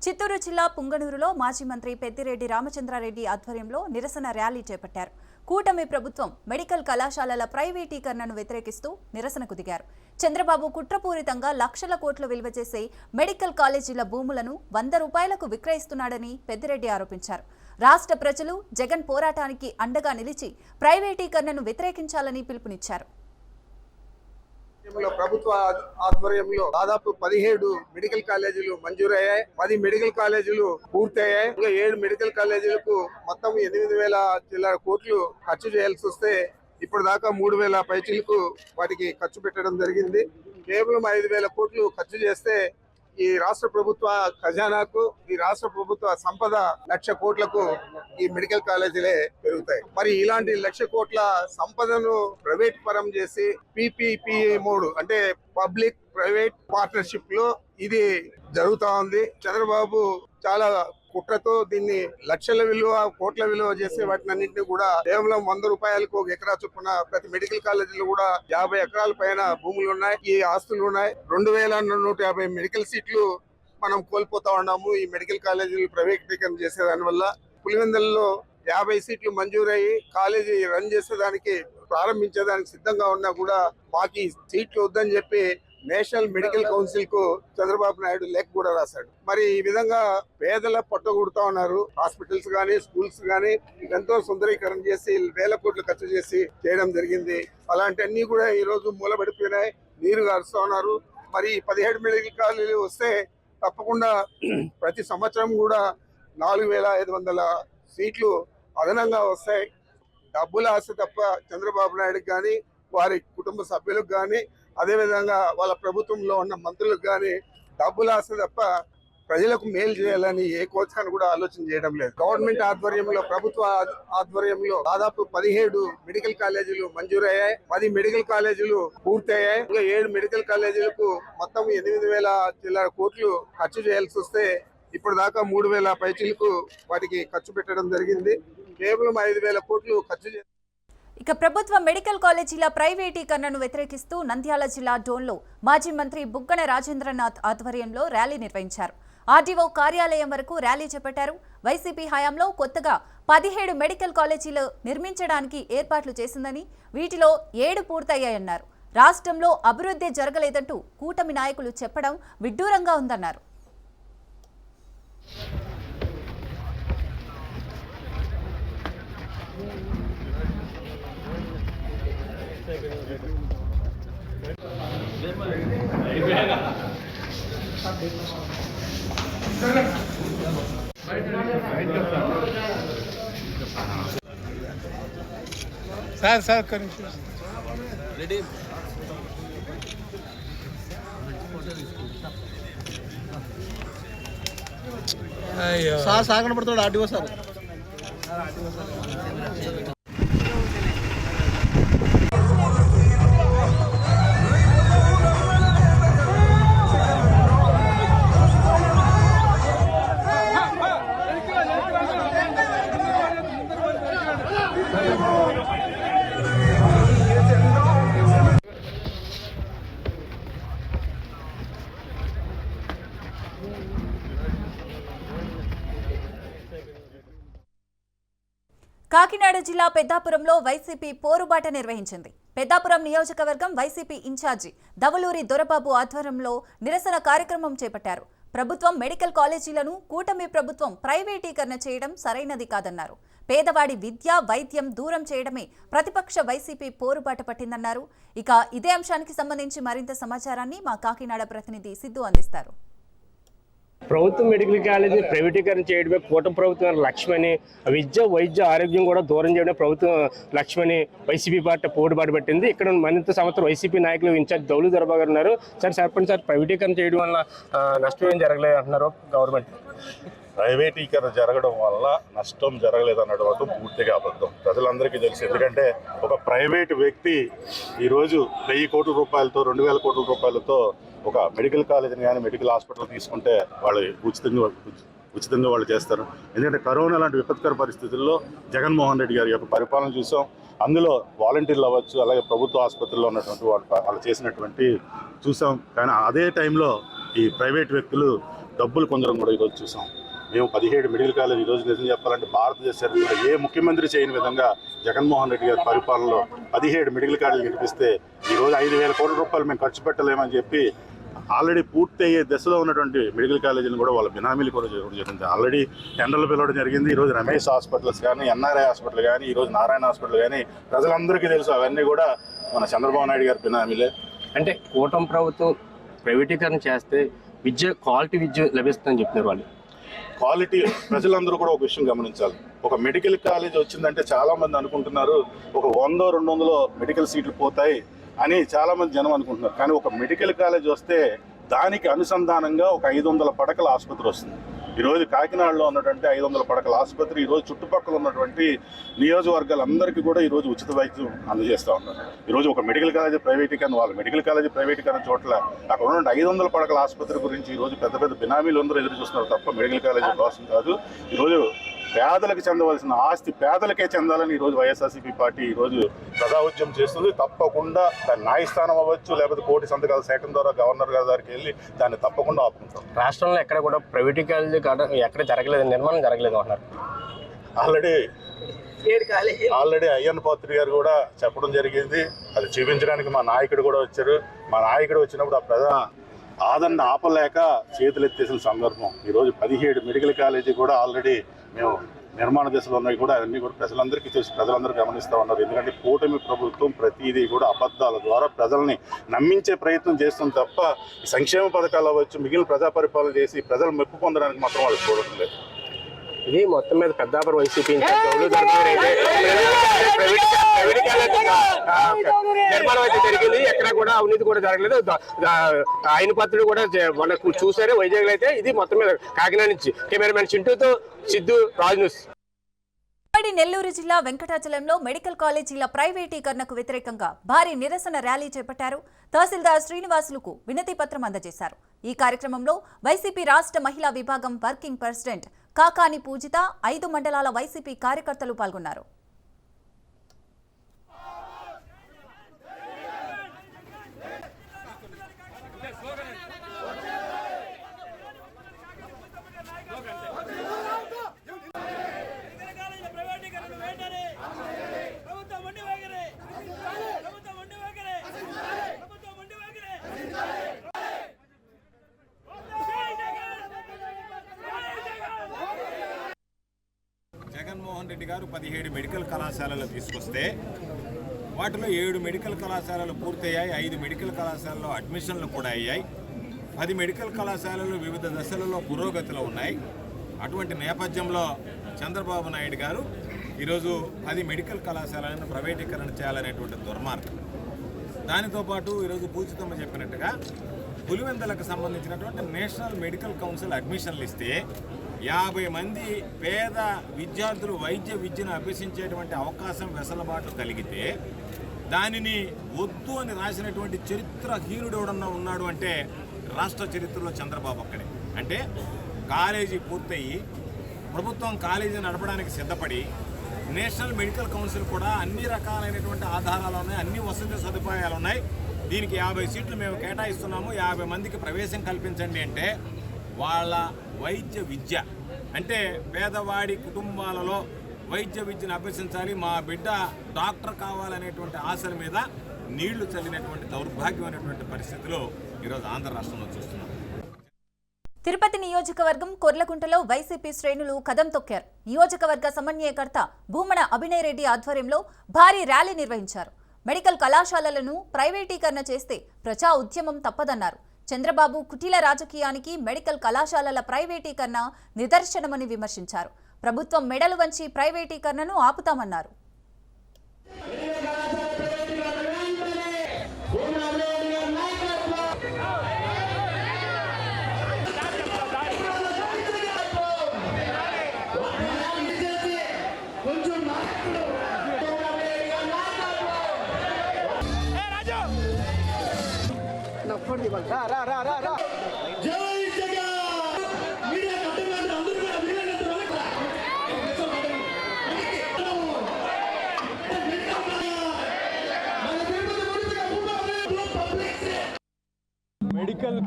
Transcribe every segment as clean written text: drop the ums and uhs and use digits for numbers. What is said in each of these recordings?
చిత్తూరు జిల్లా పుంగనూరులో మాజీ మంత్రి పెద్దిరెడ్డి రామచంద్రారెడ్డి ఆధ్వర్యంలో నిరసన ర్యాలీ చేపట్టారు. కూటమి ప్రభుత్వం మెడికల్ కళాశాలల ప్రైవేటీకరణను వ్యతిరేకిస్తూ నిరసనకు దిగారు. చంద్రబాబు కుట్రపూరితంగా లక్షల కోట్లు విలువ చేసే మెడికల్ కాలేజీల భూములను 100 రూపాయలకు విక్రయిస్తున్నాడని పెద్దిరెడ్డి ఆరోపించారు. రాష్ట్ర ప్రజలు జగన్ పోరాటానికి అండగా నిలిచి ప్రైవేటీకరణను వ్యతిరేకించాలని పిలుపునిచ్చారు. ప్రభుత్వ ఆధ్వర్యంలో దాదాపు 17 మెడికల్ కాలేజీలు మంజూరయ్యాయి. 10 మెడికల్ కాలేజీలు పూర్తయ్యాయి. ఇంకా 7 మెడికల్ కాలేజీలకు మొత్తం 8,000 చిల్లర కోట్లు ఖర్చు చేయాల్సి వస్తే ఇప్పుడు దాకా 3,000 పైచీలకు వాటికి ఖర్చు పెట్టడం జరిగింది. కేవలం 5,000 కోట్లు ఖర్చు చేస్తే ఈ రాష్ట్ర ప్రభుత్వ ఖజానాకు, ఈ రాష్ట్ర ప్రభుత్వ సంపద 1,00,000 కోట్లకు ఈ మెడికల్ కాలేజీలే పెరుగుతాయి. మరి ఇలాంటి 1,00,000 కోట్ల సంపదను ప్రైవేట్ పరం చేసి PPPA మోడ్ అంటే పబ్లిక్ ప్రైవేట్ పార్ట్నర్షిప్ లో ఇది జరుగుతా ఉంది. చంద్రబాబు చాలా కుట్రతో దీన్ని లక్షల విలువ, కోట్ల విలువ చేసే వాటిని అన్నింటినీ కూడా కేవలం 100 రూపాయలకు 1 ఎకరా చొప్పున ప్రతి మెడికల్ కాలేజీలో కూడా 50 ఎకరాల పైన భూములు ఉన్నాయి, ఈ ఆస్తులు ఉన్నాయి. 2,150 మెడికల్ సీట్లు మనం కోల్పోతా ఉన్నాము ఈ మెడికల్ కాలేజీలు ప్రైవేటీకరణ చేసేదాని వల్ల. పులివెందులలో 50 సీట్లు మంజూరయ్యి కాలేజీ రన్ చేసేదానికి ప్రారంభించేదానికి సిద్ధంగా ఉన్నా కూడా మాకు ఈ సీట్లు వద్దని చెప్పి నేషనల్ మెడికల్ కౌన్సిల్ కు చంద్రబాబు నాయుడు లేఖ కూడా రాశాడు. మరి ఈ విధంగా పేదల పట్టగొడుతా ఉన్నారు. హాస్పిటల్స్ గానీ, స్కూల్స్ గానీ ఎంతో సుందరీకరణ చేసి 1,000 కోట్లు ఖర్చు చేసి చేయడం జరిగింది. అలాంటివన్నీ కూడా ఈ రోజు మూలబడిపోయినాయి, నీరు గారుస్తా ఉన్నారు. మరి 17 మెడికల్ కాలేజీలు వస్తే తప్పకుండా ప్రతి సంవత్సరం కూడా 4,500 సీట్లు అదనంగా వస్తాయి. డబ్బుల ఆశ తప్ప చంద్రబాబు నాయుడుకి కానీ, వారి కుటుంబ సభ్యులకు కానీ, అదేవిధంగా వాళ్ళ ప్రభుత్వంలో ఉన్న మంత్రులకు కానీ డబ్బుల ఆశ తప్ప ప్రజలకు మేలు చేయాలని ఏ కోసాన్ని కూడా ఆలోచన చేయడం లేదు. గవర్నమెంట్ ఆధ్వర్యంలో, ప్రభుత్వ ఆధ్వర్యంలో దాదాపు 17 మెడికల్ కాలేజీలు మంజూరయ్యాయి. 10 మెడికల్ కాలేజీలు పూర్తయ్యాయి. ఇంకా 7 మెడికల్ కాలేజీలకు మొత్తం 8,000 చిల్లర కోట్లు ఖర్చు చేయాల్సి వస్తే ఇప్పుడు దాకా 3,000 పైచీలకు వాటికి ఖర్చు పెట్టడం జరిగింది. కేవలం 5,000 కోట్లు ఖర్చు ఇక ప్రభుత్వ మెడికల్ కాలేజీల ప్రైవేటీకరణను వ్యతిరేకిస్తూ నంద్యాల జిల్లా డోన్లో మాజీ మంత్రి బుగ్గన రాజేంద్రనాథ్ ఆధ్వర్యంలో ర్యాలీ నిర్వహించారు. ఆర్డీఓ కార్యాలయం వరకు ర్యాలీ చేపట్టారు. వైసీపీ హయాంలో కొత్తగా 17 మెడికల్ కాలేజీలు నిర్మించడానికి ఏర్పాట్లు చేసిందని, వీటిలో 7 పూర్తయ్యాయన్నారు. రాష్ట్రంలో అభివృద్ధి జరగలేదంటూ కూటమి నాయకులు చెప్పడం విడ్డూరంగా ఉందన్నారు. సార్ రెడీ సార్ కనపడతాడు ఆర్డీఓ సార్. కాకినాడ జిల్లా పెద్దాపురంలో వైసీపీ పోరుబాట నిర్వహించింది. పెద్దాపురం నియోజకవర్గం వైసీపీ ఇన్ఛార్జి దవలూరి దొరబాబు ఆధ్వర్యంలో నిరసన కార్యక్రమం చేపట్టారు. ప్రభుత్వం మెడికల్ కాలేజీలను కూటమి ప్రభుత్వం ప్రైవేటీకరణ చేయడం సరైనది కాదన్నారు. పేదవాడి విద్య, వైద్యం దూరం చేయడమే ప్రతిపక్ష వైసీపీ పోరుబాట పట్టిందన్నారు. ఇక ఇదే అంశానికి సంబంధించి మరింత సమాచారాన్ని మా కాకినాడ ప్రతినిధి సిద్ధు అందిస్తారు. ప్రభుత్వం మెడికల్ కాలేజీ ప్రైవేటీకరణ చేయడమే కూటమి ప్రభుత్వం లక్ష్యమని, విద్య, వైద్య, ఆరోగ్యం కూడా దూరం చేయడమే ప్రభుత్వం లక్ష్యమని వైసీపీ పార్టీ పోరుబాటు పట్టింది. ఇక్కడ మరింత సంవత్సరం వైసీపీ నాయకులు ఇన్ఛార్జ్ దౌలు దొరబాబు గారు ఉన్నారు. సార్ చెప్పండి సార్, ప్రైవేటీకరణ చేయడం వల్ల నష్టం ఏం జరగలేదు అంటున్నారు గవర్నమెంట్? ప్రైవేటీకరణ జరగడం వల్ల నష్టం జరగలేదు అనడం పూర్తిగా అబద్ధం. ప్రజలందరికీ తెలుసు. ఎందుకంటే ఒక ప్రైవేట్ వ్యక్తి ఈరోజు 1,000 కోట్ల రూపాయలతో, 2,000 కోట్ల రూపాయలతో ఒక మెడికల్ కాలేజీని కానీ, మెడికల్ హాస్పిటల్ తీసుకుంటే వాళ్ళు ఉచితంగా వాళ్ళు చేస్తారు. ఎందుకంటే కరోనా లాంటి విపత్కర పరిస్థితుల్లో జగన్మోహన్ రెడ్డి గారి యొక్క పరిపాలన చూసాం. అందులో వాలంటీర్లు అవ్వచ్చు, అలాగే ప్రభుత్వ ఆసుపత్రుల్లో ఉన్నటువంటి వాళ్ళు చేసినటువంటి చూసాం. కానీ అదే టైంలో ఈ ప్రైవేట్ వ్యక్తులు డబ్బులు కొందరం కూడా ఈరోజు చూసాం. మేము 17 మెడికల్ కాలేజ్ ఈరోజు నిజం చెప్పాలంటే భారతదేశ చరిత్రలో ఏ ముఖ్యమంత్రి చేయని విధంగా జగన్మోహన్ రెడ్డి గారి పరిపాలనలో 17 మెడికల్ కాలేజీలు నిర్మిస్తే ఈరోజు 5,000 కోట్ల రూపాయలు మేము ఖర్చు పెట్టలేమని చెప్పి ఆల్రెడీ పూర్తి అయ్యే దశలో ఉన్నటువంటి మెడికల్ కాలేజీలు కూడా వాళ్ళ బినామీలు కూడా చేయడం జరిగింది. ఆల్రెడీ టెండర్లు పిలవడం జరిగింది. ఈరోజు రమేష్ హాస్పిటల్స్ కానీ, ఎన్ఆర్ఐ హాస్పిటల్ కానీ, ఈరోజు నారాయణ హాస్పిటల్ కానీ ప్రజలందరికీ తెలుసు అవన్నీ కూడా మన చంద్రబాబు నాయుడు గారి బినామీలే. అంటే కూటమి ప్రభుత్వం ప్రైవేటీకరణ చేస్తే క్వాలిటీ విద్య లభిస్తుందని చెప్తున్నారు వాళ్ళు. క్వాలిటీ ప్రజలందరూ కూడా ఒక విషయం గమనించాలి. ఒక మెడికల్ కాలేజ్ వచ్చిందంటే చాలా మంది అనుకుంటున్నారు ఒక 100-200 మెడికల్ సీట్లు పోతాయి అని చాలా మంది జనం అనుకుంటున్నారు. కానీ ఒక మెడికల్ కాలేజ్ వస్తే దానికి అనుసంధానంగా ఒక 500 పడకల ఆసుపత్రి వస్తుంది. ఈరోజు కాకినాడలో ఉన్నటువంటి 500 పడకల ఆసుపత్రి ఈరోజు చుట్టుపక్కల ఉన్నటువంటి నియోజకవర్గాలందరికీ కూడా ఈరోజు ఉచిత వైద్యం అందజేస్తూ ఉన్నారు. ఈరోజు ఒక మెడికల్ కాలేజీ ప్రైవేటీకరణ, వాళ్ళ మెడికల్ కాలేజీ ప్రైవేటీకరణ చోట్ల అక్కడ ఉన్న 500 పడకల ఆసుపత్రి గురించి ఈరోజు పెద్ద పెద్ద బినామీలు అందరూ ఎదురు చూస్తున్నారు తప్ప మెడికల్ కాలేజీ కోసం కాదు. ఈరోజు పేదలకు చెందవలసిన ఆస్తి పేదలకే చెందాలని ఈరోజు వైఎస్ఆర్సీపీ పార్టీ ఈరోజు ప్రజా ఉద్యమం చేస్తుంది. తప్పకుండా దాని న్యాయస్థానం అవ్వచ్చు, లేకపోతే కోటి సంతకాల సేకరణ ద్వారా గవర్నర్ గారి దగ్గరికి వెళ్ళి దాన్ని తప్పకుండా ఆపుకుంటాం. రాష్ట్రంలో ఎక్కడ కూడా ప్రైవేటీకరణ ఎక్కడ జరగలేదు, నిర్మాణం జరగలేదు అన్నారు. ఆల్రెడీ అయ్యన్న పాత్రి గారు కూడా చెప్పడం జరిగింది. అది చూపించడానికి మా నాయకుడు కూడా వచ్చారు. మా నాయకుడు వచ్చినప్పుడు ఆ ప్రజా ఆదరణ ఆపలేక చేతులు ఎత్తేసిన సందర్భం. ఈరోజు 17 మెడికల్ కాలేజీ కూడా ఆల్రెడీ మేము నిర్మాణ దశలో ఉన్నాయి కూడా అవన్నీ కూడా ప్రజలందరికీ తెలిసి ప్రజలందరూ గమనిస్తూ ఉన్నారు. ఎందుకంటే కూటమి ప్రభుత్వం ప్రతిదీ కూడా అబద్ధాల ద్వారా ప్రజల్ని నమ్మించే ప్రయత్నం చేస్తుంది తప్ప సంక్షేమ పథకాలు అవ్వచ్చు, మిగిలిన ప్రజా పరిపాలన చేసి ప్రజలు మెప్పు పొందడానికి మాత్రం వాళ్ళు చూడటం లేదు. ఇది మొత్తం మీద పెద్దాపురం వైసీపీ నిర్మాణం అయితే జరిగింది. ఎక్కడ కూడా అవినీతి కూడా జరగలేదు. ఆయన పత్రులు కూడా మనకు చూసారు వైజాగ్ అయితే. ఇది మొత్తం మీద కాకినాడ నుంచి కెమెరామెన్ చింటూతో సిద్ధు, రాజ్ న్యూస్. నెల్లూరు జిల్లా వెంకటాచలంలో మెడికల్ కాలేజీల ప్రైవేటీకరణకు వ్యతిరేకంగా భారీ నిరసన ర్యాలీ చేపట్టారు. తహసీల్దార్ శ్రీనివాసులకు వినతి పత్రం అందజేశారు. ఈ కార్యక్రమంలో వైసీపీ రాష్ట్ర మహిళా విభాగం వర్కింగ్ ప్రెసిడెంట్ కాకాని పూజిత, 5 మండలాల వైసీపీ కార్యకర్తలు పాల్గొన్నారు. జగన్మోహన్ రెడ్డి గారు 17 మెడికల్ కళాశాలలు తీసుకొస్తే వాటిలో 7 మెడికల్ కళాశాలలు పూర్తయ్యాయి. 5 మెడికల్ కళాశాలలో అడ్మిషన్లు కూడా అయ్యాయి. 10 మెడికల్ కళాశాలలు వివిధ దశలలో పురోగతిలో ఉన్నాయి. అటువంటి నేపథ్యంలో చంద్రబాబు నాయుడు గారు ఈరోజు 10 మెడికల్ కళాశాలను ప్రైవేటీకరణ చేయాలనేటువంటి దుర్మార్గం. దానితో పాటు ఈరోజు పూజితమ్మ చెప్పినట్టుగా పులివెందులకు సంబంధించినటువంటి నేషనల్ మెడికల్ కౌన్సిల్ అడ్మిషన్లు ఇస్తే 50 మంది పేద విద్యార్థులు వైద్య విద్యను అభ్యసించేటువంటి అవకాశం వెసులుబాటు కలిగితే దానిని వద్దు అని రాసినటువంటి చరిత్రహీనుడు ఎవడన్నా ఉన్నాడు అంటే రాష్ట్ర చరిత్రలో చంద్రబాబు అక్కడే. అంటే కాలేజీ పూర్తయి ప్రభుత్వం కాలేజీ నడపడానికి సిద్ధపడి నేషనల్ మెడికల్ కౌన్సిల్ కూడా అన్ని రకాలైనటువంటి ఆధారాలు ఉన్నాయి, అన్ని వసతి సదుపాయాలు ఉన్నాయి, దీనికి 50 సీట్లు మేము కేటాయిస్తున్నాము, 50 మందికి ప్రవేశం కల్పించండి అంటే వాళ్ళ వైద్య విద్య అంటే పేదవాడి కుటుంబాలలో వైద్య విద్యను అభ్యసించాలి, మా బిడ్డ డాక్టర్ కావాలనేటువంటి ఆశల మీద నీళ్లు చల్లినటువంటి దౌర్భాగ్యమైనటువంటి పరిస్థితిలో ఈరోజు ఆంధ్ర రాష్ట్రంలో చూస్తున్నాం. తిరుపతి నియోజకవర్గం కొర్లకుంటలో వైసీపీ శ్రేణులు కదం తొక్కారు. నియోజకవర్గ సమన్వయకర్త భూమన అభినయ్ రెడ్డి ఆధ్వర్యంలో భారీ ర్యాలీ నిర్వహించారు. మెడికల్ కళాశాలలను ప్రైవేటీకరణ చేస్తే ప్రజా ఉద్యమం తప్పదన్నారు. చంద్రబాబు కుటిల రాజకీయానికి మెడికల్ కళాశాలల ప్రైవేటీకరణ నిదర్శనమని విమర్శించారు. ప్రభుత్వం మెడలు వంచి ప్రైవేటీకరణను ఆపుతామన్నారు.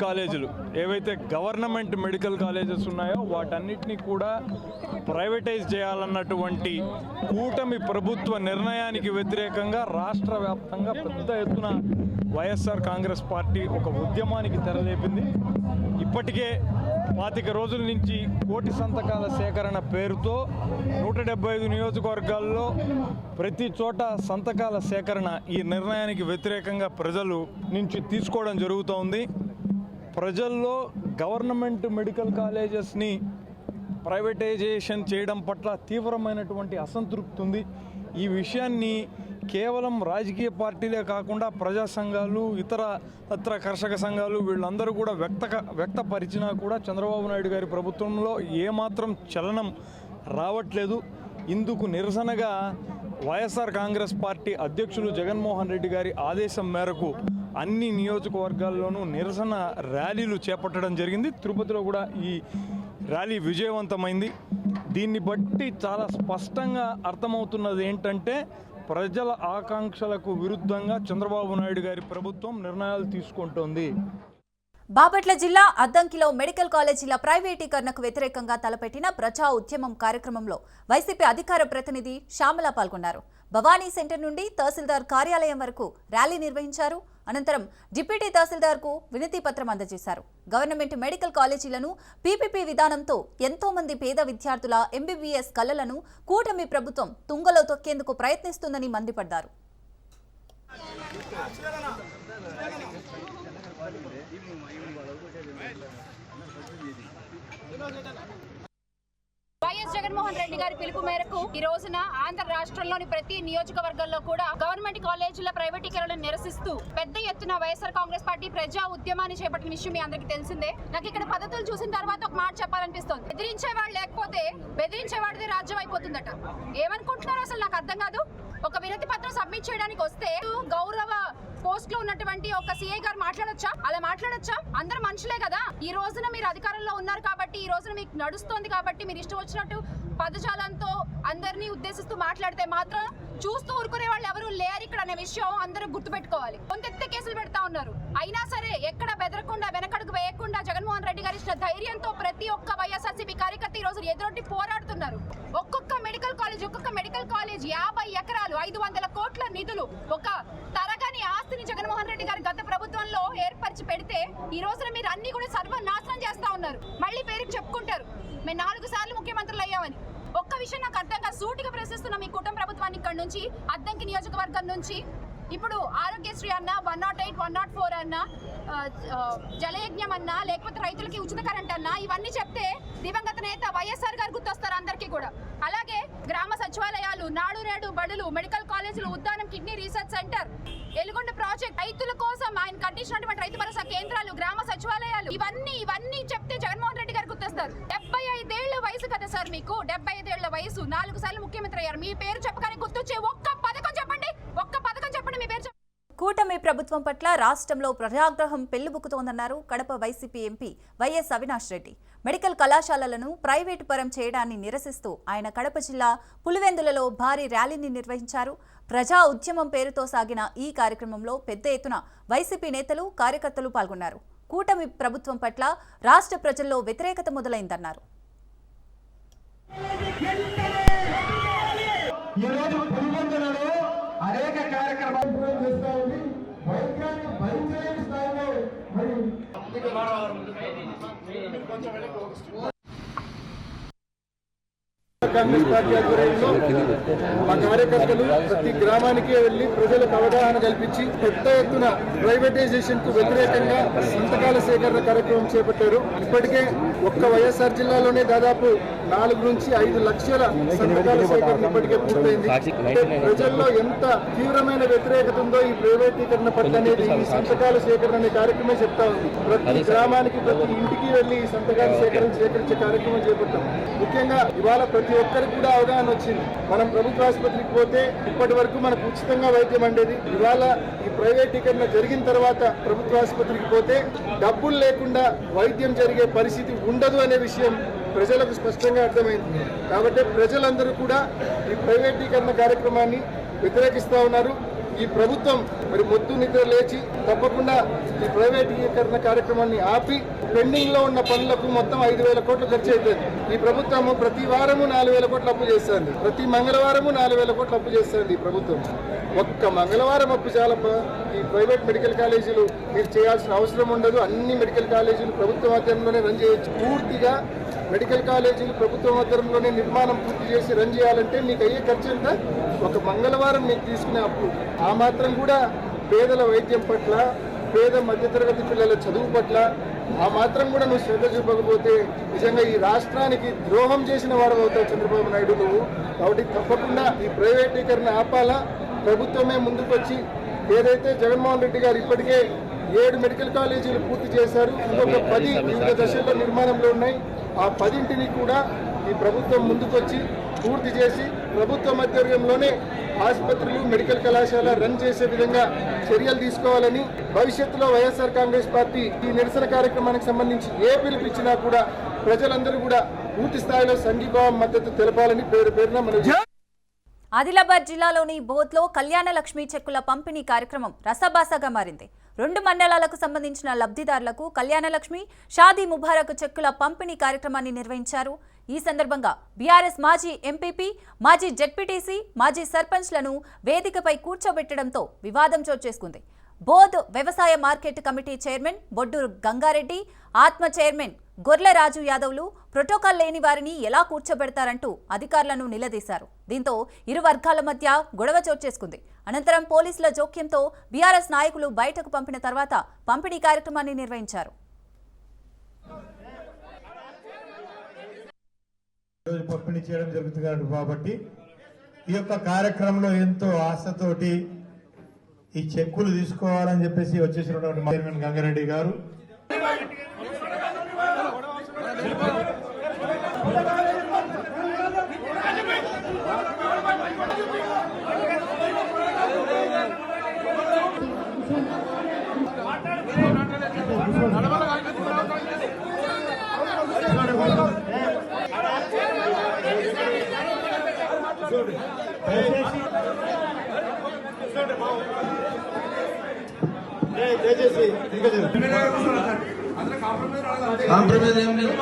కాలేజీలు ఏవైతే గవర్నమెంట్ మెడికల్ కాలేజెస్ ఉన్నాయో వాటన్నిటినీ కూడా ప్రైవేటైజ్ చేయాలన్నటువంటి కూటమి ప్రభుత్వ నిర్ణయానికి వ్యతిరేకంగా రాష్ట్ర వ్యాప్తంగా పెద్ద ఎత్తున వైఎస్ఆర్ కాంగ్రెస్ పార్టీ ఒక ఉద్యమానికి తెరలేపింది. ఇప్పటికే 25 రోజుల నుంచి కోటి సంతకాల సేకరణ పేరుతో 175 నియోజకవర్గాల్లో ప్రతి చోట సంతకాల సేకరణ ఈ నిర్ణయానికి వ్యతిరేకంగా ప్రజలు నుంచి తీసుకోవడం జరుగుతోంది. ప్రజల్లో గవర్నమెంట్ మెడికల్ కాలేజెస్ని ప్రైవేటైజేషన్ చేయడం పట్ల తీవ్రమైనటువంటి అసంతృప్తి ఉంది. ఈ విషయాన్ని కేవలం రాజకీయ పార్టీలే కాకుండా ప్రజా సంఘాలు, ఇతర కర్షక సంఘాలు వీళ్ళందరూ కూడా వ్యక్తపరిచినా కూడా చంద్రబాబు నాయుడు గారి ప్రభుత్వంలో ఏమాత్రం చలనం రావట్లేదు. ఇందుకు నిరసనగా వైఎస్ఆర్ కాంగ్రెస్ పార్టీ అధ్యక్షులు జగన్మోహన్ రెడ్డి గారి ఆదేశం మేరకు అన్ని నియోజకవర్గాల్లోనూ నిరసన ర్యాలీలు చేపట్టడం జరిగింది. తిరుపతిలో కూడా ఈ ర్యాలీ విజయవంతమైంది. దీన్ని బట్టి చాలా స్పష్టంగా అర్థమవుతున్నది ఏంటంటే ప్రజల ఆకాంక్షలకు విరుద్ధంగా చంద్రబాబు నాయుడు గారి ప్రభుత్వం నిర్ణయాలు తీసుకుంటోంది. బాపట్ల జిల్లా అద్దంకిలో మెడికల్ కాలేజీల ప్రైవేటీకరణకు వ్యతిరేకంగా తలపెట్టిన ప్రజా ఉద్యమం కార్యక్రమంలో వైసీపీ అధికార ప్రతినిధి శ్యామల పాల్గొన్నారు. భవానీ సెంటర్ నుండి తహసీల్దార్ కార్యాలయం వరకు ర్యాలీ నిర్వహించారు. అనంతరం డిప్యూటీ తహసీల్దార్కు వినతి పత్రం అందజేశారు. గవర్నమెంట్ మెడికల్ కాలేజీలను పీపీపీ విధానంతో ఎంతో మంది పేద విద్యార్థుల ఎంబీబీఎస్ కలలను కూటమి ప్రభుత్వం తుంగలో తొక్కేందుకు ప్రయత్నిస్తుందని మండిపడ్డారు. వైఎస్ జగన్మోహన్ రెడ్డి గారి పిలుపు మేరకు ఈ రోజున ఆంధ్ర రాష్ట్రంలోని ప్రతి నియోజకవర్గంలో కూడా గవర్నమెంట్ కాలేజీల ప్రైవేటీకరణను నిరసిస్తూ పెద్ద ఎత్తున వైఎస్ఆర్ కాంగ్రెస్ పార్టీ ప్రజా ఉద్యమాన్ని చేపట్టిన విషయం మీ అందరికీ తెలిసిందే. నాకు ఇక్కడ పద్ధతులు చూసిన తర్వాత ఒక మాట చెప్పాలనిపిస్తోంది. బెదిరించేవాడు లేకపోతే బెదిరించేవాడిది రాజ్యం అయిపోతుందట. ఏమనుకుంటున్నారో అసలు నాకు అర్థం కాదు. ఒక వినతి పత్రం సబ్మిట్ చేయడానికి వస్తే గౌరవ పోస్ట్ లో ఉన్నటువంటి ఒక సీఐ గారు మాట్లాడొచ్చా? అలా మాట్లాడొచ్చా? అందరూ మనుషులే కదా. ఈ రోజున మీరు అధికారంలో ఉన్నారు కాబట్టి, ఈ రోజున మీకు నడుస్తోంది కాబట్టి మీరు ఇష్టం వచ్చినట్టు పదజాలంతో అందరినీ ఉద్దేశిస్తూ మాట్లాడితే మాత్రం చూస్తూ ఊరుకునే వాళ్ళు ఎవరు లేరు ఇక్కడ అనే విషయం అందరూ గుర్తుపెట్టుకోవాలి. కొంతెత్తే కేసులు పెడతా ఉన్నారు. అయినా సరే ఎక్కడ బెదరకుండా వెనకడుగు వేయకుండా జగన్మోహన్ రెడ్డి గారు ఇచ్చిన ధైర్యంతో ప్రతి ఒక్క వైఎస్ఆర్సీపీ కార్యకర్త ఈ రోజు ఎదురొడ్డి పోరాడుతున్నారు. ఒక్కొక్క మెడికల్ కాలేజ్ 50 ఎకరాలు 500 కోట్ల నిధులు ఒక తరగని ఆస్తిని జగన్మోహన్ రెడ్డి గారు గత ప్రభుత్వంలో ఏర్పరిచి పెడితే ఈ రోజున మీరు అన్ని కూడా సర్వనాశనం చేస్తా ఉన్నారు. మళ్ళీ పేరుకి చెప్పుకుంటారు మేము 4 సార్లు ముఖ్యమంత్రులు అయ్యామని. ఒక్క విషయం నాకు అర్థం కాదు. సూటిగా ప్రశ్నిస్తున్న మీ కుటుంబ ప్రభుత్వాన్ని ఇక్కడ నుంచి అద్దంకి నియోజకవర్గం నుంచి ఇప్పుడు ఆరోగ్యశ్రీ అన్నా 108, 104 అన్నా జలయజ్ఞం అన్నా లేకపోతే రైతులకి ఉచిత కరెంట్ అన్నా ఇవన్నీ చెప్తే దివంగత నేత వైఎస్ఆర్ గారు గుర్తొస్తారు అందరికీ కూడా. అలాగే గ్రామ సచివాలయాలు, నాడు నేడు బడులు, మెడికల్ కాలేజీలు, Uddanam kidney research centre, Elugonda project, రైతుల కోసం ఆయన కట్టించినటువంటి రైతు భరోసా కేంద్రాలు, గ్రామ సచివాలయాలు ఇవన్నీ చెప్తే జగన్మోహన్ రెడ్డి గారు గుర్తొస్తారు. 75 ఏళ్ల వయసు కదా సార్ మీకు. 75 ఏళ్ల వయసు, 4 సార్లు ముఖ్యమంత్రి అయ్యారు. మీ పేరు చెప్పగానే గుర్తొచ్చే ఒక్క పథకం చెప్పండి. మీ పేరు. కూటమి ప్రభుత్వం పట్ల రాష్ట్రంలో ప్రజాగ్రహం పెళ్లిబుక్కుతోందన్నారు కడప వైసీపీ ఎంపీ వైఎస్ అవినాష్ రెడ్డి. మెడికల్ కళాశాలలను ప్రైవేటు పరం చేయడాన్ని నిరసిస్తూ ఆయన కడప జిల్లా పులివెందులలో భారీ ర్యాలీని నిర్వహించారు. ప్రజా ఉద్యమం పేరుతో సాగిన ఈ కార్యక్రమంలో పెద్ద ఎత్తున వైసీపీ నేతలు, కార్యకర్తలు పాల్గొన్నారు. కూటమి ప్రభుత్వం పట్ల రాష్ట్ర ప్రజల్లో వ్యతిరేకత మొదలైందన్నారు. అనేక కార్యక్రమాలు చేస్తా ఉంది. వైద్యాన్ని భరించలేని స్థాయిలో మరి కాంగ్రెస్ పార్టీ ఆధ్వర్యంలో మా కార్యకర్తలు ప్రతి గ్రామానికి వెళ్లి ప్రజలకు అవగాహన కల్పించి పెద్ద ఎత్తున ప్రైవేటైజేషన్ కు వ్యతిరేకంగా సంతకాల సేకరణ కార్యక్రమం చేపట్టారు. ఇప్పటికే ఒక్క వైఎస్ఆర్ జిల్లాలోనే దాదాపు 4 నుంచి 5 లక్షల సంతకాల సేకరణ ఇప్పటికే పూర్తయింది. ప్రజల్లో ఎంత తీవ్రమైన వ్యతిరేకత ఉందో ఈ ప్రైవేటీకరణ పట్ల అనేది ఈ సంతకాల సేకరణ అనే కార్యక్రమం చెప్తా ఉంది. ప్రతి గ్రామానికి, ప్రతి ఇంటికి వెళ్లి ఈ సంతకాల సేకరించే కార్యక్రమం చేపట్టాం. ముఖ్యంగా ఇవాళ ప్రతి ఒక్కరికి కూడా అవగాహన వచ్చింది. మనం ప్రభుత్వ ఆసుపత్రికి పోతే ఇప్పటి వరకు మనకు ఉచితంగా వైద్యం అందేది. ఇవాళ ఈ ప్రైవేటీకరణ జరిగిన తర్వాత ప్రభుత్వ ఆసుపత్రికి పోతే డబ్బులు లేకుండా వైద్యం జరిగే పరిస్థితి ఉండదు అనే విషయం ప్రజలకు స్పష్టంగా అర్థమైంది. కాబట్టి ప్రజలందరూ కూడా ఈ ప్రైవేటీకరణ కార్యక్రమాన్ని వ్యతిరేకిస్తూ ఉన్నారు. ఈ ప్రభుత్వం మరి మొద్దు నిద్ర లేచి తప్పకుండా ఈ ప్రైవేటీకరణ కార్యక్రమాన్ని ఆపి పెండింగ్ లో ఉన్న పనులకు మొత్తం 5,000 కోట్లు ఖర్చు అవుతుంది. ఈ ప్రభుత్వము ప్రతి వారము 4,000 కోట్లు అప్పు చేస్తుంది. ప్రతి మంగళవారము 4,000 కోట్లు అప్పు చేస్తుంది ఈ ప్రభుత్వం. ఒక్క మంగళవారం అప్పు చాలప్ప. ఈ ప్రైవేట్ మెడికల్ కాలేజీలు మీరు చేయాల్సిన అవసరం ఉండదు. అన్ని మెడికల్ కాలేజీలు ప్రభుత్వ ఆధ్వర్యంలోనే రన్ చేయొచ్చు. పూర్తిగా మెడికల్ కాలేజీలు ప్రభుత్వ ఆధ్వర్యంలోనే నిర్మాణం పూర్తి చేసి రన్ చేయాలంటే మీకు అయ్యే ఖర్చు ఎంత? ఒక మంగళవారం మీకు తీసుకునే అప్పు. ఆ మాత్రం కూడా పేదల వైద్యం పట్ల, పేద మధ్యతరగతి పిల్లల చదువు పట్ల ఆ మాత్రం కూడా నువ్వు శ్రద్ధ చూపకపోతే నిజంగా ఈ రాష్ట్రానికి ద్రోహం చేసిన వాడు అవుతావు చంద్రబాబు నాయుడు నువ్వు. కాబట్టి తప్పకుండా ఈ ప్రైవేటీకరణ ఆపాలా. ప్రభుత్వమే ముందుకొచ్చి ఏదైతే జగన్మోహన్ రెడ్డి గారు ఇప్పటికే 7 మెడికల్ కాలేజీలు పూర్తి చేశారు, ఇంకొక 10 వివిధ దశల్లో నిర్మాణంలో ఉన్నాయి. ఆ 10ంటిని కూడా ఈ ప్రభుత్వం ముందుకొచ్చి పూర్తి చేసి ప్రభుత్వ ఆధ్వర్యంలోనే ఆసుపత్రులు, మెడికల్ కళాశాల రన్ చేసే విధంగా చర్యలు తీసుకోవాలని, భవిష్యత్తులో వైఎస్ఆర్ కాంగ్రెస్ పార్టీ ఈ నిరసన కార్యక్రమానికి సంబంధించి ఏ పిలుపిచ్చినా కూడా ప్రజలందరూ కూడా పూర్తి స్థాయిలో సంఘీభావం మద్దతు తెలపాలని పేరున మనం. ఆదిలాబాద్ జిల్లాలోని బోధ్లో కళ్యాణ లక్ష్మి చెక్కుల పంపిణీ కార్యక్రమం రసబాసగా మారింది. 2 మండలాలకు సంబంధించిన లబ్ధిదారులకు కళ్యాణ లక్ష్మి, షాదీ ముబారక్ చెక్కుల పంపిణీ కార్యక్రమాన్ని నిర్వహించారు. ఈ సందర్భంగా బీఆర్ఎస్ మాజీ ఎంపీపీ, మాజీ జెడ్పీటీసీ, మాజీ సర్పంచ్లను వేదికపై కూర్చోబెట్టడంతో వివాదం చోటు చేసుకుంది. బోధ్ వ్యవసాయ market committee chairman Bodduru Gangareddy, ఆత్మ చైర్మన్ గొర్లెరాజు యాదవ్లు ప్రోటోకాల్ లేని వారిని ఎలా కూర్చోబెడతారంటూ అధికారులను నిలదీశారు. దీంతో ఇరు వర్గాల మధ్య గొడవ చోటు చేసుకుంది. అనంతరం పోలీసుల జోక్యంతో బీఆర్ఎస్ నాయకులు బయటకు పంపిన తర్వాత పంపిణీ కార్యక్రమాన్ని నిర్వహించారు. పంపిణీ చేయడం జరుగుతుంది కాబట్టి ఈ యొక్క కార్యక్రమంలో ఎంతో ఆశతోటి ఈ చెక్కులు తీసుకోవాలని చెప్పేసి వచ్చేసినటువంటి చైర్మన్ గంగారెడ్డి గారు దయచేసి కాంప్రమైజ్ ఏం లేదు.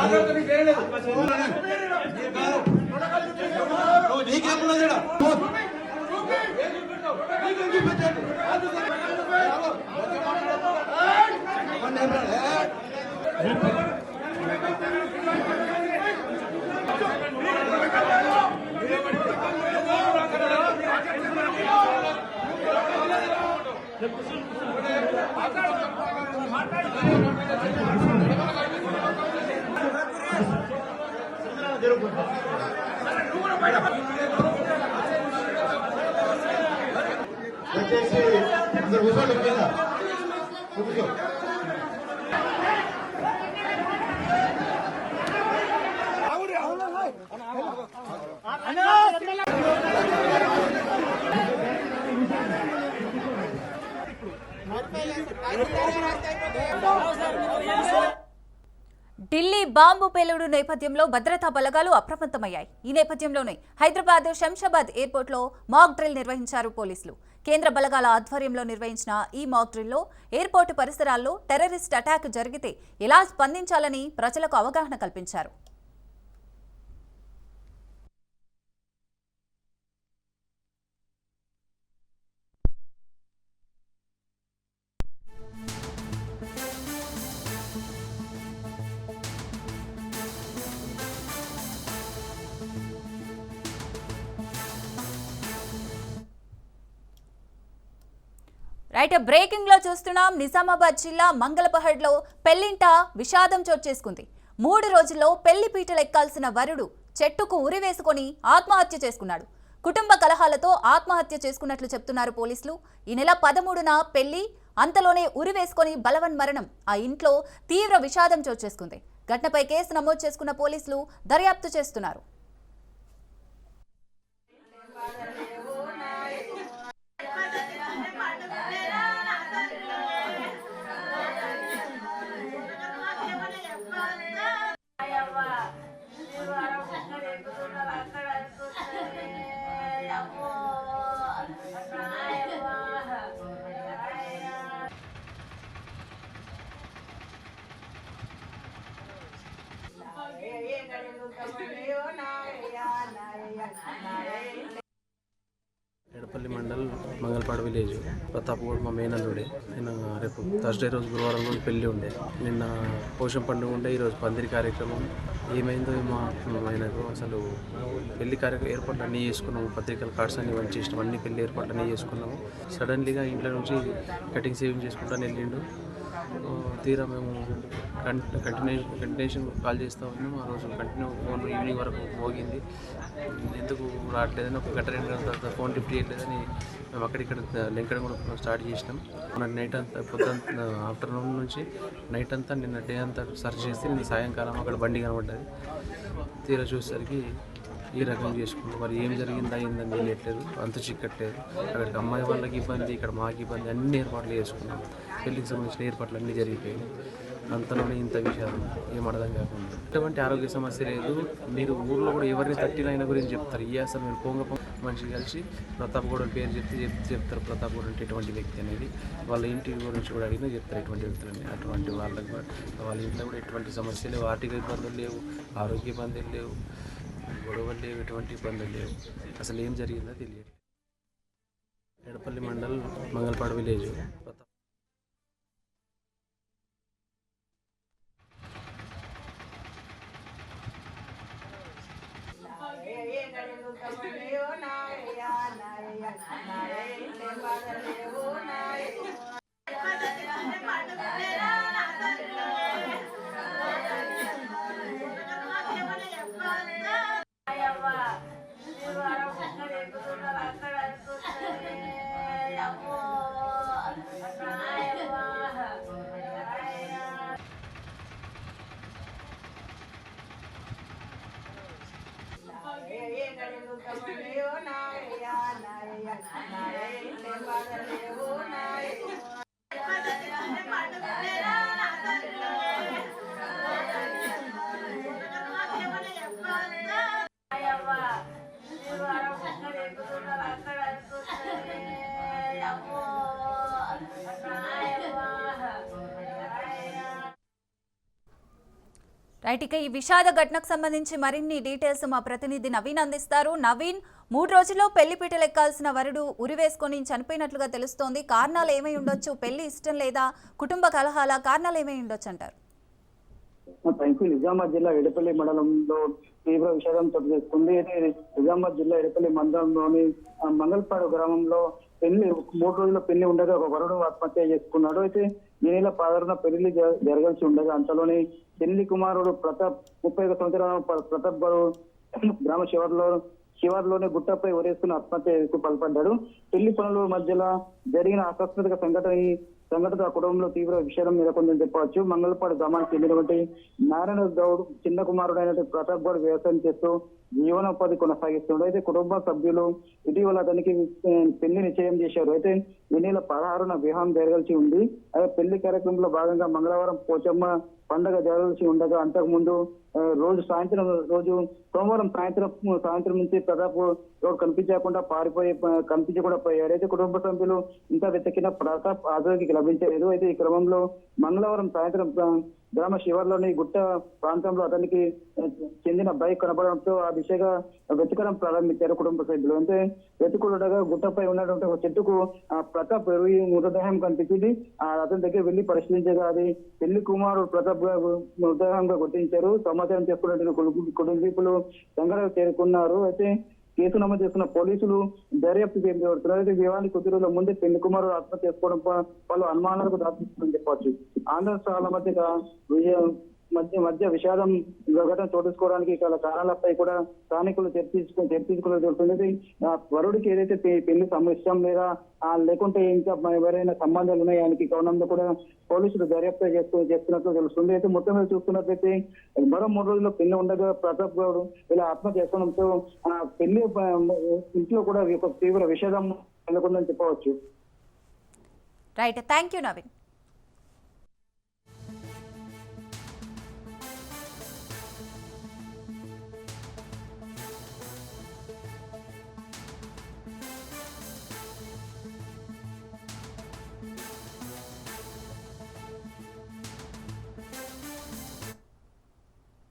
దయచేసి అందరు కూర్చోండి కింద కూర్చో. ఢిల్లీ బాంబు పేలుడు నేపథ్యంలో భద్రతా బలగాలు అప్రమత్తమయ్యాయి. ఈ నేపథ్యంలోనే హైదరాబాద్ శంషాబాద్ ఎయిర్పోర్ట్లో మాక్ డ్రిల్ నిర్వహించారు పోలీసులు. కేంద్ర బలగాల ఆధ్వర్యంలో నిర్వహించిన ఈ మాక్ డ్రిల్లో ఎయిర్పోర్టు పరిసరాల్లో టెర్రరిస్ట్ అటాక్ జరిగితే ఎలా స్పందించాలని ప్రజలకు అవగాహన కల్పించారు. రైట్, బ్రేకింగ్ లో చూస్తున్నాం. నిజామాబాద్ జిల్లా మంగళపహడ్లో పెళ్లింట విషాదం చోటు చేసుకుంది. 3 రోజుల్లో పెళ్లి పీటలు ఎక్కాల్సిన వరుడు చెట్టుకు ఉరివేసుకొని ఆత్మహత్య చేసుకున్నాడు. కుటుంబ కలహాలతో ఆత్మహత్య చేసుకున్నట్లు చెప్తున్నారు పోలీసులు. ఈ నెల 13న పెళ్లి, అంతలోనే ఉరివేసుకొని బలవన్ మరణం. ఆ ఇంట్లో తీవ్ర విషాదం చోటు చేసుకుంది. ఘటనపై కేసు నమోదు చేసుకున్న పోలీసులు దర్యాప్తు చేస్తున్నారు. ఎడపల్లి మండల్ మంగళపాడు విలేజ్ ప్రతాప్గూడ మా మేనల్లుడే. నేను రేపు థర్స్డే రోజు గురువారం రోజు పెళ్ళి ఉండే. నిన్న పోషం పండుగ ఉండే, ఈరోజు పందిరి కార్యక్రమం. ఏమైందో మా ఆయనకు అసలు పెళ్లి కార్యక్రమం ఏర్పాట్లు అన్నీ చేసుకున్నాము, పత్రికల కార్డ్స్ అన్నీ వంచేసినాము, అన్ని పెళ్లి ఏర్పాట్లు అన్నీ చేసుకున్నాము. సడన్లీగా ఇంట్లో నుంచి కటింగ్ సేవింగ్ చేసుకుంటాను వెళ్ళిండు. తీరా మేము కంటిన్యూషన్ కాల్ చేస్తూ ఉన్నాము. ఆ రోజు కంటిన్యూ ఫోన్ ఈవినింగ్ వరకు మోగింది. ఎందుకు రావట్లేదని ఒక గంట 2 గంటల తర్వాత ఫోన్ లిఫ్ట్ చేయట్లేదని మేము అక్కడిక్కడ లెంకడం కూడా స్టార్ట్ చేసినాం. నైట్ అంతా పొద్దున్న ఆఫ్టర్నూన్ నుంచి నైట్ అంతా నిన్న డే అంతా సర్చ్ చేస్తే నిన్న సాయంకాలం అక్కడ బండి కనబడ్డది. తీరా చూసేసరికి ఈ రకం చేసుకుంటాం. మరి ఏం జరిగిందా అయిందని తెలియట్లేదు, అంత చిక్కట్లేదు. అక్కడికి అమ్మాయి వాళ్ళకి ఇబ్బంది, ఇక్కడ మాకు ఇబ్బంది, అన్ని ఏర్పాట్లు చేసుకున్నాం. పెళ్లికి సంబంధించిన ఏర్పాట్లు అన్నీ జరిగిపోయాయి. అంతలోనే ఇంత విషయాలు ఏం అర్థం కాకుండా ఎటువంటి ఆరోగ్య సమస్య లేదు. మీరు ఊర్లో కూడా ఎవరిని తట్టిన ఆయన గురించి చెప్తారు. ఈ అసలు మీరు పొంగ మనిషి కలిసి ప్రతాప్గూడ పేరు చెప్తారు. ప్రతాప్గూడ అంటే ఎటువంటి వ్యక్తి అనేది వాళ్ళ ఇంటి గురించి కూడా అడిగినా చెప్తారు ఎటువంటి వ్యక్తులని. అటువంటి వాళ్ళకి వాళ్ళ ఇంట్లో కూడా ఎటువంటి సమస్యలు లేవు, ఆర్థిక ఇబ్బందులు లేవు, ఆరోగ్య ఇబ్బందులు లేవు, గొడవలు లేవు, ఎటువంటి ఇబ్బందులు లేవు. అసలు ఏం జరిగిందో తెలియదు. ఎడపల్లి మండల్ మంగళపాడు విలేజ్ రైట్, ఇక ఈ విషాద ఘటనకు సంబంధించి మరిన్ని డీటెయిల్స్ మా ప్రతినిధి నవీన్ అందిస్తారు. నవీన్, 3 రోజుల్లో పెళ్లిపీటలు ఎక్కాల్సిన వరుడు ఉరివేసుకొని చనిపోయినట్లుగా తెలుస్తోంది. కారణాలు ఏమై ఉండొచ్చు? పెళ్లి ఇష్టం లేదా, కుటుంబ కలహాల కారణాలు ఏమై ఉండొచ్చు అంటారు? నిజామాబాద్ జిల్లా ఎడపల్లి మండలంలో తీవ్ర విషాదం చోటు చేసుకుంది. నిజామాబాద్ జిల్లా ఎడపల్లి మండలంలోని మంగళపాడు గ్రామంలో పెళ్లి 3 రోజుల పెళ్లి ఉండగా ఒక వరుడు ఆత్మహత్య చేసుకున్నాడు. అయితే ఈ నెల 16న పెళ్లి జరగాల్సి ఉండగా అంతలోనే పెళ్లి కుమారుడు ప్రతాప్ 31 సంవత్సరాల ప్రతాప్ గారు గ్రామ శివార్లోనే గుట్టపై ఊరేసుకుని ఆత్మహత్యకు పాల్పడ్డాడు. పెళ్లి పనుల మధ్యలో జరిగిన ఆకస్మిక సంఘటన ఆ కుటుంబంలో తీవ్ర విషాదం నెలకొందని చెప్పవచ్చు. మంగళపాడు గ్రామానికి చెందినటువంటి నారాయణ గౌడ్ చిన్న కుమారుడు అయినటువంటి ప్రతాప్ గౌడ్ వ్యవసాయం చేస్తూ జీవనోపాధి కొనసాగిస్తున్నాడు. అయితే కుటుంబ సభ్యులు ఇటీవల అతనికి పెళ్లి నిశ్చయం చేశారు. అయితే ఈ నెల 16న వివాహం జరగాల్సి ఉంది. అయితే పెళ్లి కార్యక్రమంలో భాగంగా మంగళవారం పోచమ్మ పండుగ జరగాల్సి ఉండగా అంతకు ముందు సోమవారం సాయంత్రం నుంచి ప్రతాప్ గౌడ్ కనిపించకుండా పోయాడు. అయితే కుటుంబ సభ్యులు ఇంత వెతికిన ప్రతాప్ ఆచరణకి లభించలేదు. అయితే ఈ క్రమంలో మంగళవారం సాయంత్రం గ్రామ శివార్లోని గుట్ట ప్రాంతంలో అతనికి చెందిన బైక్ కనబడడంతో ఆ దిశగా వెతకడం ప్రారంభించారు కుటుంబ సభ్యులు. అంటే వెతుకుడగా గుట్టపై ఉన్నటువంటి ఒక చెట్టుకు ప్రతాప్ మృతదేహం కనిపించింది. అతని దగ్గర వెళ్లి పరిశీలించగా అది పెళ్లి కుమారుడు ప్రతాప్ మృతదేహంగా గుర్తించారు. సమాచారం చేసుకున్నటువంటి కుటుంబీకులు సంఘటనకు చేరుకున్నారు. అయితే కేసు నమోదు చేసుకున్న పోలీసులు దర్యాప్తు చేపడుతున్నారు. అయితే వివాహానికి కొద్ది రోజుల ముందే పెళ్లి కుమారుడు ఆత్మహత్య చేసుకోవడం పలు అనుమానాలకు దారితీస్తుందని చెప్పవచ్చు. ఆంధ్ర మధ్య విషాదం ఘటన చోటించుకోవడానికి గల కారణాలపై కూడా స్థానికులు చర్చించుకునే జరుగుతుంది. వరుడికి ఏదైతే పెళ్లి ఇష్టం లేదా లేకుంటే ఇంకా ఎవరైనా సంబంధాలు ఉన్నాయానికి కోణంలో కూడా పోలీసులు దర్యాప్తు చేస్తున్నట్లు తెలుస్తుంది. అయితే మొత్తం మీద చూస్తున్నట్లయితే మరో 3 రోజుల్లో పెళ్లి ఉండగా ప్రతాప్ గౌడ్ ఇలా ఆత్మహత్య చేసుకోవడంతో పెళ్లి ఇంట్లో కూడా తీవ్ర విషాదం నెలకొందని చెప్పవచ్చు. Right, thank you Naveen.